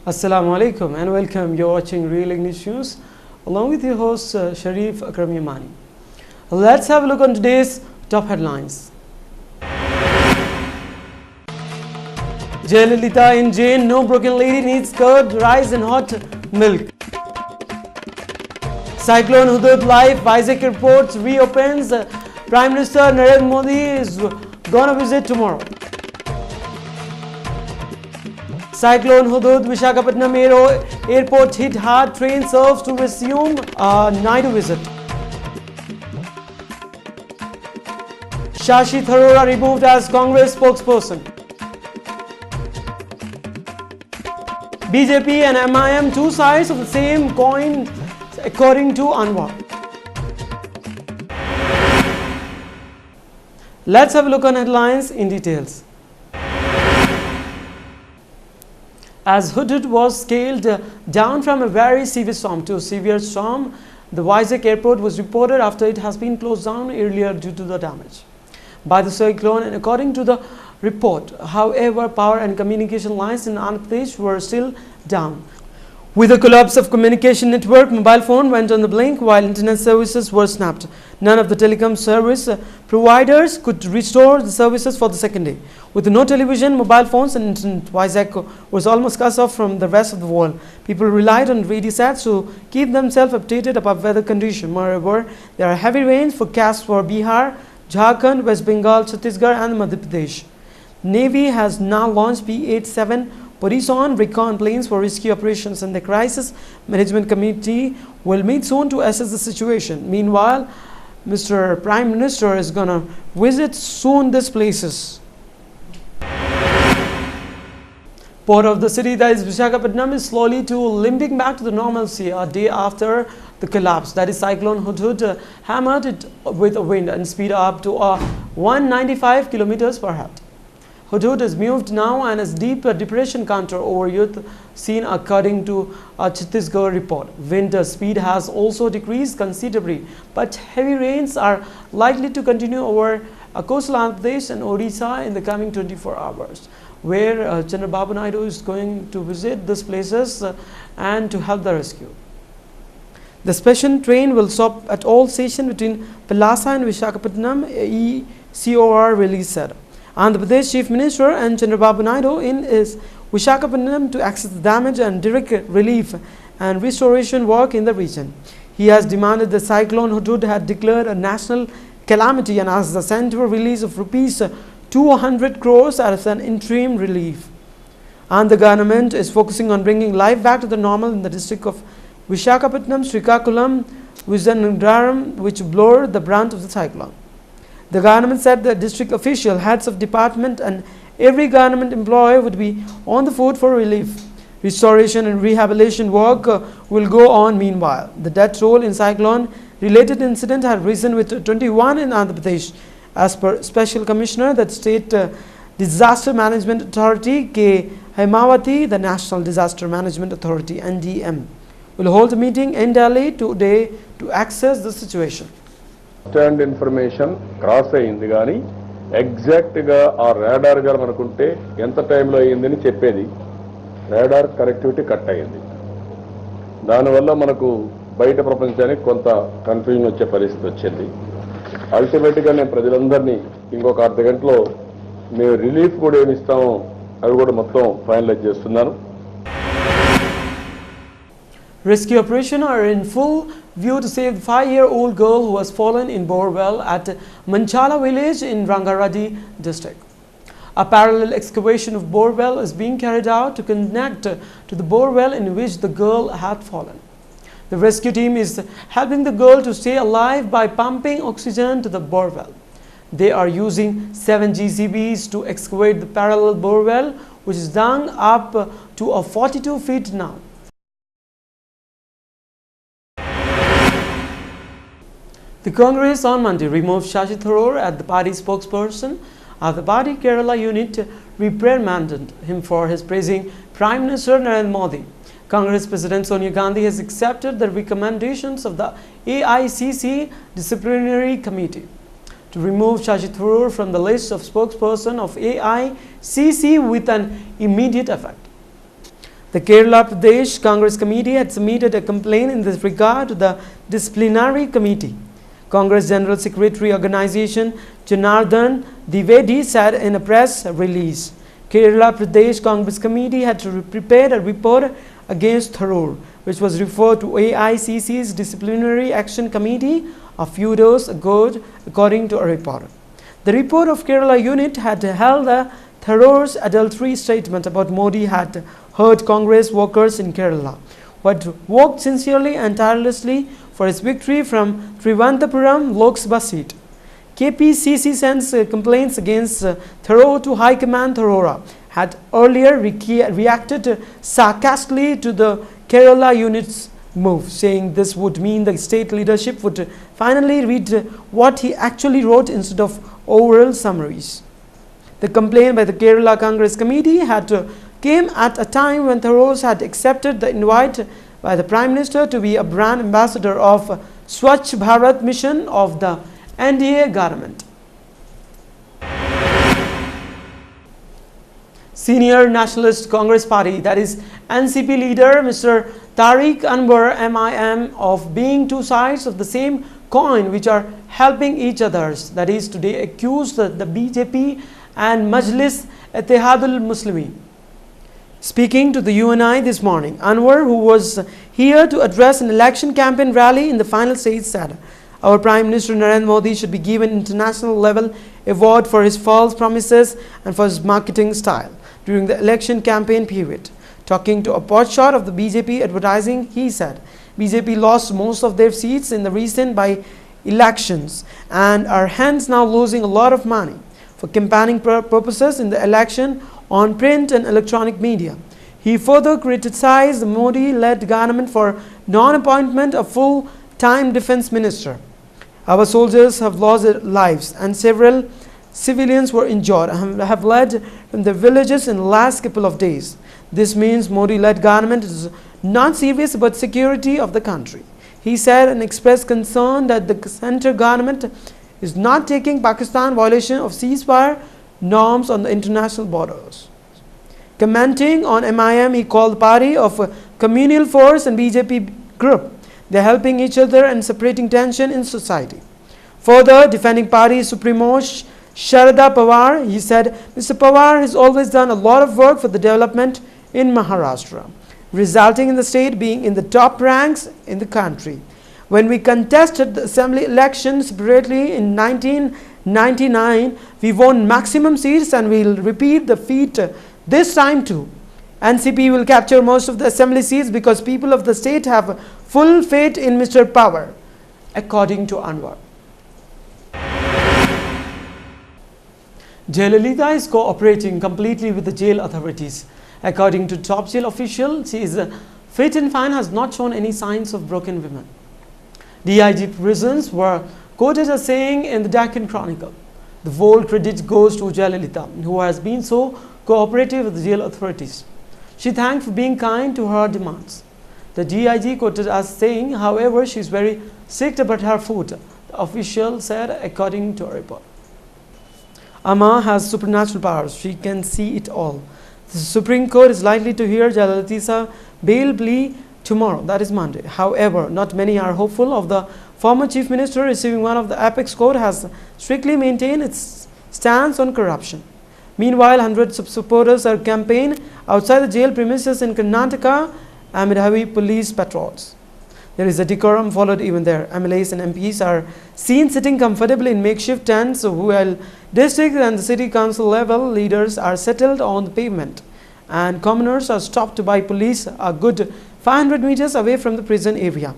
Assalamu alaikum and welcome. You're watching Real English News along with your host Sharif Akram Yamani. Let's have a look on today's top headlines. Jayalalitha in jail, no broken lady needs curd, rice and hot milk. Cyclone Hudud live, Vizag airport reopens. Prime Minister Narendra Modi is gonna visit tomorrow. Cyclone Hudud, Visakhapatnam airport hit hard. Train serves to resume Naidu visit. Shashi Tharoor removed as Congress spokesperson. BJP and MIM, two sides of the same coin, according to Anwar. Let's have a look on headlines in details. As Hudud was scaled down from a very severe storm to a severe storm, the Vizag airport was reported after it has been closed down earlier due to the damage by the cyclone. And according to the report, however, power and communication lines in Andhra Pradesh were still down. With the collapse of communication network, mobile phone went on the blink while internet services were snapped. None of the telecom service providers could restore the services for the second day. With no television, mobile phones and internet, Vizag was almost cut off from the rest of the world. People relied on radio sets to keep themselves updated about weather conditions. Moreover, there are heavy rains forecast for Bihar, Jharkhand, West Bengal, Chhattisgarh and Madhya Pradesh. Navy has now launched P-87 Poison recon planes for rescue operations, and the Crisis Management Committee will meet soon to assess the situation. Meanwhile, Mr. Prime Minister is going to visit soon these places. Port of the city, that is Visakhapatnam, is slowly limping back to the normalcy a day after the collapse. That is Cyclone Hudud hammered it with a wind and speed up to 195 kilometers per hour. Hudud is moved now and has deep depression counter over youth seen, according to a Chhattisgarh report. Wind speed has also decreased considerably, but heavy rains are likely to continue over coastal Andhra Pradesh and Odisha in the coming 24 hours, where Chandrababu Naidu is going to visit these places and to help the rescue. The special train will stop at all stations between Palasa and Visakhapatnam, ECOR release said. Andhra Pradesh Chief Minister and Chandrababu Naidu in is Visakhapatnam to access the damage and direct relief and restoration work in the region. He has demanded the cyclone Hudud had declared a national calamity and asked the central release of rupees 200 crores as an interim relief. And the government is focusing on bringing life back to the normal in the district of Visakhapatnam, Srikakulam, Vizianagaram, which bore the brunt of the cyclone. The government said that district official, heads of department and every government employee would be on the foot for relief. Restoration and rehabilitation work will go on meanwhile. The death toll in cyclone related incident had risen with 21 in Andhra Pradesh. As per Special Commissioner, that State Disaster Management Authority, K. Hemawati, the National Disaster Management Authority, NDM, will hold a meeting in Delhi today to assess the situation. Stand information cross అయ్యింది కానీ ఎగ్జాక్ట్గా ఆ radar గారు అనుకుంటే ఎంత టైంలో అయ్యిందని చెప్పేది. రాడార్ కనెక్టివిటీ కట్ అయ్యింది. దానివల్ల మనకు బయట ప్రపంచానికి కొంత కన్ఫ్యూజన్ వచ్చే పరిస్థితి వచ్చింది. అల్టిమేట్గా నేను ప్రజలందరినీ ఇంకొక అర్ధ గంటలో మేము రిలీఫ్ కూడా ఏమి ఇస్తామో అవి కూడా మొత్తం ఫైనలైజ్ చేస్తున్నాను. Rescue operations are in full view to save the 5-year-old girl who was fallen in borewell at Manchala village in Rangareddy district. A parallel excavation of borewell is being carried out to connect to the borewell in which the girl had fallen. The rescue team is helping the girl to stay alive by pumping oxygen to the borewell. They are using 7 GCBs to excavate the parallel borewell, which is dug up to 42 feet now. The Congress on Monday removed Shashi Tharoor as the party spokesperson after the party Kerala unit reprimanded him for his praising Prime Minister Narendra Modi. Congress President Sonia Gandhi has accepted the recommendations of the AICC Disciplinary Committee to remove Shashi Tharoor from the list of spokesperson of AICC with an immediate effect. The Kerala Pradesh Congress Committee had submitted a complaint in this regard to the Disciplinary Committee. Congress General Secretary Organization Janardhan Dwivedi said in a press release, Kerala Pradesh Congress Committee had prepared a report against Tharoor, which was referred to AICC's Disciplinary Action Committee a few days ago, according to a report. The report of Kerala unit had held that Tharoor's adultery statement about Modi had hurt Congress workers in Kerala, who had worked sincerely and tirelessly for his victory from Trivandrum Lok Sabha seat. KPCC sends complaints against Tharoor to High Command. Tharoor had earlier reacted sarcastically to the Kerala unit's move, saying this would mean the state leadership would finally read what he actually wrote instead of oral summaries. The complaint by the Kerala Congress Committee came at a time when Tharoor had accepted the invite by the Prime Minister to be a brand ambassador of Swachh Bharat mission of the NDA government. Senior Nationalist Congress Party, that is NCP leader Mr. Tariq Anwar MIM, of being two sides of the same coin which are helping each others, that is today accused the BJP and Majlis Ittehadul Muslimin. Speaking to the UNI this morning, Anwar, who was here to address an election campaign rally in the final stage, said, "Our Prime Minister Narendra Modi should be given international level award for his false promises and for his marketing style during the election campaign period." Talking to a pot shot of the BJP advertising, he said, BJP lost most of their seats in the recent by-elections and are hence now losing a lot of money for campaigning purposes in the election on print and electronic media. He further criticized the Modi-led government for non-appointment of full-time defense minister. Our soldiers have lost their lives and several civilians were injured and have fled from their villages in the last couple of days. This means Modi-led government is not serious about security of the country. He said and expressed concern that the center government is not taking Pakistan violation of ceasefire norms on the international borders. Commenting on MIM, he called the party of a communal force and BJP group. They are helping each other and separating tension in society. Further, defending party supremo Sharada Pawar, he said, Mr. Pawar has always done a lot of work for the development in Maharashtra, resulting in the state being in the top ranks in the country. When we contested the assembly election separately in 1999, we won maximum seats and we will repeat the feat this time too. NCP will capture most of the assembly seats because people of the state have full faith in Mr. Pawar, according to Anwar. Jayalalitha is cooperating completely with the jail authorities. According to top jail official, she is fit and fine, has not shown any signs of broken women. DIG prisons were quoted as saying in the Deccan Chronicle, "The whole credit goes to Jayalalitha, who has been so cooperative with the jail authorities. She thanked for being kind to her demands." The DIG quoted as saying, however, she is very sick about her food, the official said, according to a report. Amma has supernatural powers. She can see it all. The Supreme Court is likely to hear Jayalalitha's bail plea tomorrow, that is Monday. However, not many are hopeful of the former Chief Minister receiving one of the apex court has strictly maintained its stance on corruption. Meanwhile, hundreds of supporters are campaigning outside the jail premises in Karnataka amid heavy police patrols. There is a decorum followed even there. MLAs and MPs are seen sitting comfortably in makeshift tents, while district and the city council level leaders are settled on the pavement, and commoners are stopped by police a good 500 meters away from the prison area.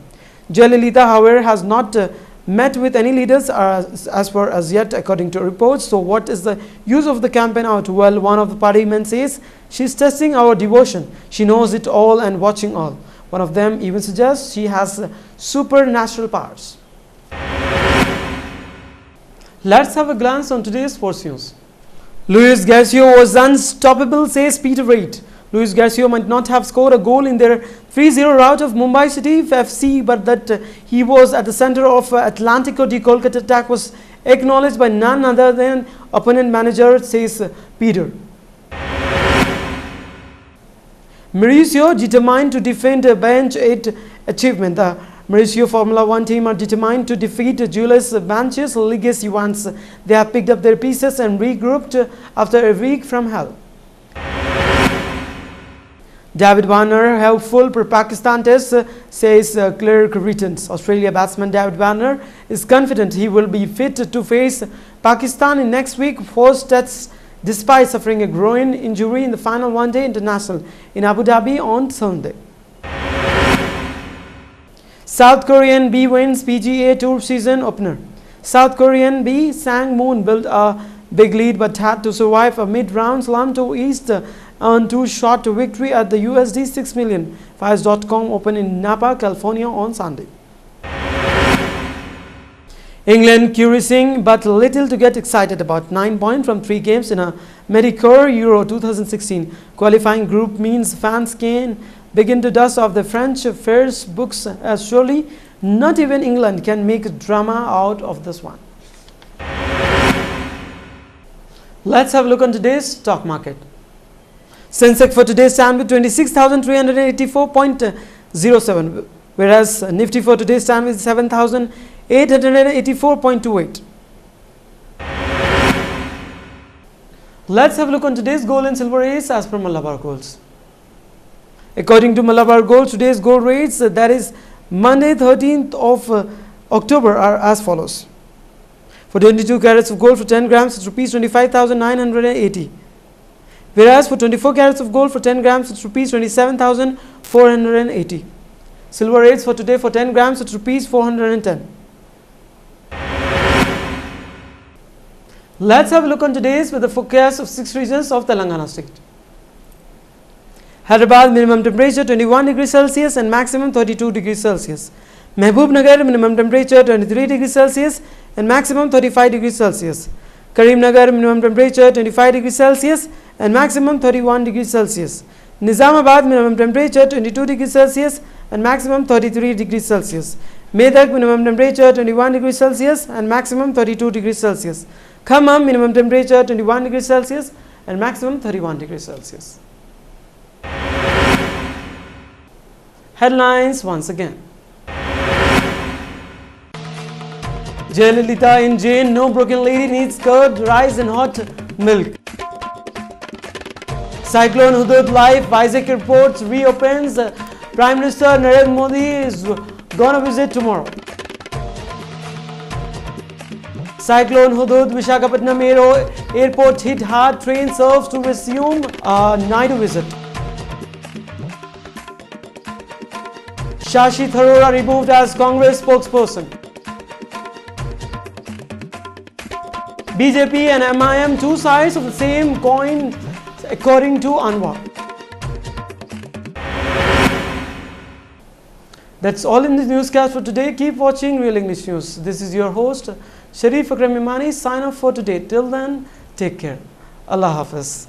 Jayalalitha, however, has not met with any leaders as far as yet, according to reports. So what is the use of the campaign out? Well, one of the party men says, "She's testing our devotion. She knows it all and watching all." One of them even suggests she has supernatural powers. Let's have a glance on today's sports news. Luis Garcia was unstoppable, says Peter Wright. Luis Garcia might not have scored a goal in their 3-0 rout of Mumbai City FC, but that he was at the center of Atlantico de Kolkata attack was acknowledged by none other than opponent manager, says Peter. Mauricio determined to defend a bench 8 achievement. The Mauricio Formula 1 team are determined to defeat Julius Banch's legacy once they have picked up their pieces and regrouped after a week from hell. David Warner hopeful for Pakistan test, says Clark returns. Australia batsman David Warner is confident he will be fit to face Pakistan in next week first test despite suffering a groin injury in the final one-day international in Abu Dhabi on Sunday. South Korean B wins PGA Tour season opener. South Korean B Sang Moon built a big lead but had to survive a mid-round slump to East on 2-shot victory at the USD 6 million Fires.com Open in Napa, California on Sunday. England cruising but little to get excited about. 9 points from 3 games in a Medicare Euro 2016 qualifying group means fans can begin to dust off the French first books as surely not even England can make drama out of this one. Let's have a look on today's stock market. Sensex for today stand with 26,384.07, whereas Nifty for today stand with 7,884.28. Let's have a look on today's gold and silver rates as per Malabar Golds. According to Malabar Gold, today's gold rates, that is Monday 13th of October, are as follows. For 22 carats of gold for 10 grams, it's rupees 25,980. Whereas for 24 carats of gold for 10 grams, it's rupees 27,480. Silver rates for today for 10 grams, it's rupees 410. Let's have a look on today's with the forecast of 6 regions of Telangana state. Hyderabad minimum temperature 21 degrees Celsius and maximum 32 degrees Celsius. Mehbubnagar minimum temperature 23 degrees Celsius and maximum 35 degrees Celsius. Karimnagar minimum temperature 25 degrees Celsius and maximum 31 degrees Celsius. Nizamabad minimum temperature 22 degrees Celsius and maximum 33 degrees Celsius. Medak minimum temperature 21 degrees Celsius and maximum 32 degrees Celsius. Khammam minimum temperature 21 degrees Celsius and maximum 31 degrees Celsius. Headlines once again. Jayalalitha in jail, no broken lady needs curd, rice and hot milk. Cyclone Hudud live, Vizag reports reopens. Prime Minister Narendra Modi is gonna visit tomorrow. Cyclone Hudud, Visakhapatnam airport hit hard, train serves to resume night visit. Shashi Tharoor removed as Congress spokesperson. BJP and MIM, two sides of the same coin, according to Anwar. That's all in the newscast for today. Keep watching Real English News. This is your host, Sharif Akram Imani. Sign off for today. Till then, take care. Allah Hafiz.